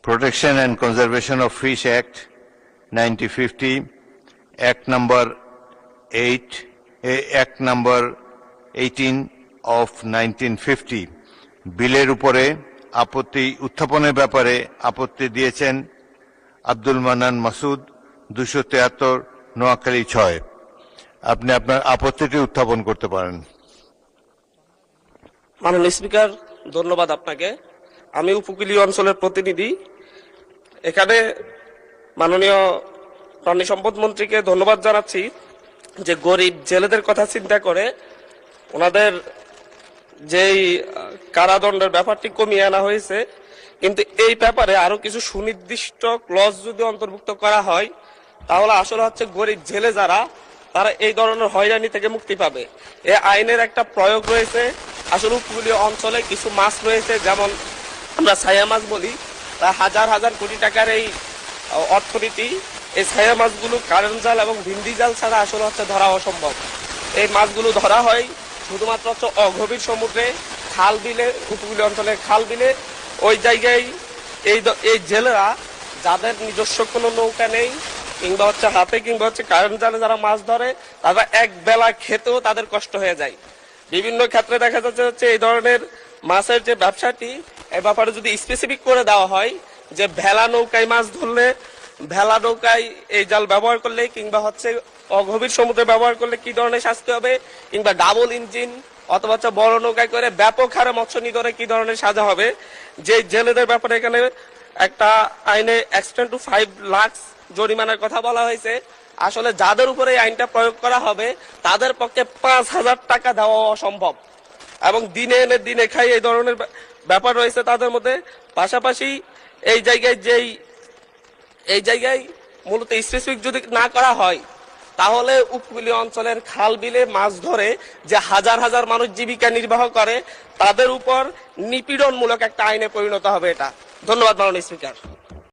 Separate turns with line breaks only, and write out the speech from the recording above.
Protection and Conservation of Fish Act 1950, Act number 18 of 1950 বিলের উপরে আপত্তি উত্থাপনের ব্যাপারে আপত্তি দিয়েছেন আব্দুল মান্নান মাসুদ 273 নোয়াখালী 6। আপনি আপনার আপত্তিটি উত্থাপন করতে পারেন।
মাননীয় স্পিকার, ধন্যবাদ আপনাকে। আমি উপকূলীয় অঞ্চলের প্রতিনিধি। এখানে মাননীয় প্রাণী সম্পদ মন্ত্রীকে ধন্যবাদ জানাচ্ছি যে গরিব জেলেদের কথা চিন্তা করে ওনাদের যেই কারাদণ্ডের ব্যাপারটি কমিয়ে আনা হয়েছে, কিন্তু এই ব্যাপারে আরো কিছু সুনির্দিষ্ট ক্লজ যদি অন্তর্ভুক্ত করা হয় তাহলে আসলে হচ্ছে গরিব জেলে যারা তারা এই ধরনের হয়রানি থেকে মুক্তি পাবে। এই আইনের একটা প্রয়োগ রয়েছে। আসলে উপকূলীয় অঞ্চলে কিছু মাছ রয়েছে, যেমন আমরা ছায়া মাছ বলি, প্রায় হাজার হাজার কোটি টাকার এই অর্থনীতি। এই ছায়া মাছগুলো কারেন্ট জাল এবং ভিন্ডি জাল ছাড়া আসলে হচ্ছে ধরা অসম্ভব। এই মাছগুলো ধরা হয় শুধুমাত্র হচ্ছে অগভীর সমুদ্রে, খাল বিলে, উপকূলীয় অঞ্চলের খাল বিলে। ওই জায়গায় এই জেলেরা যাদের নিজস্ব কোনো নৌকা নেই কিংবা হচ্ছে হাতে কিংবা হচ্ছে কারেন্ট জালে যারা মাছ ধরে, তারা এক বেলা খেতেও তাদের কষ্ট হয়ে যায়। বিভিন্ন ক্ষেত্রে দেখা যাচ্ছে হচ্ছে এই ধরনের মাছের যে ব্যবসাটি, এই ব্যাপারে যদি স্পেসিফিক করে দেওয়া হয় যে ভেলা নৌকায় মাছ ধরলে, ভেলা নৌকায় এই জাল ব্যবহার করলে কিংবা হচ্ছে অগভীর সমুদ্রে ব্যবহার করলে কি ধরনের শাস্তি হবে, কিংবা ডাবল ইঞ্জিন অথবা হচ্ছে বড় নৌকায় করে ব্যাপক হারে মৎস্য নিধনে কি ধরনের সাজা হবে। যে জেলেদের ব্যাপারে এখানে একটা আইনে এক্সটেন্ড টু 5 লাখ জরিমানার কথা বলা হয়েছে। আসলে যাদের উপরে এই আইনটা প্রয়োগ করা হবে তাদের পক্ষে 5,000 টাকা দেওয়া অসম্ভব, এবং দিনে এনে দিনে খাই এই ধরনের ব্যাপার রয়েছে তাদের মধ্যে। পাশাপাশি এই জায়গায় মূলত স্পেসিফিক যদি না করা হয় তাহলে উপকূলীয় অঞ্চলের খাল বিলে মাছ ধরে যে হাজার হাজার মানুষ জীবিকা নির্বাহ করে তাদের উপর নিপীড়নমূলক একটা আইনে পরিণত হবে এটা। ধন্যবাদ মাননীয় স্পিকার।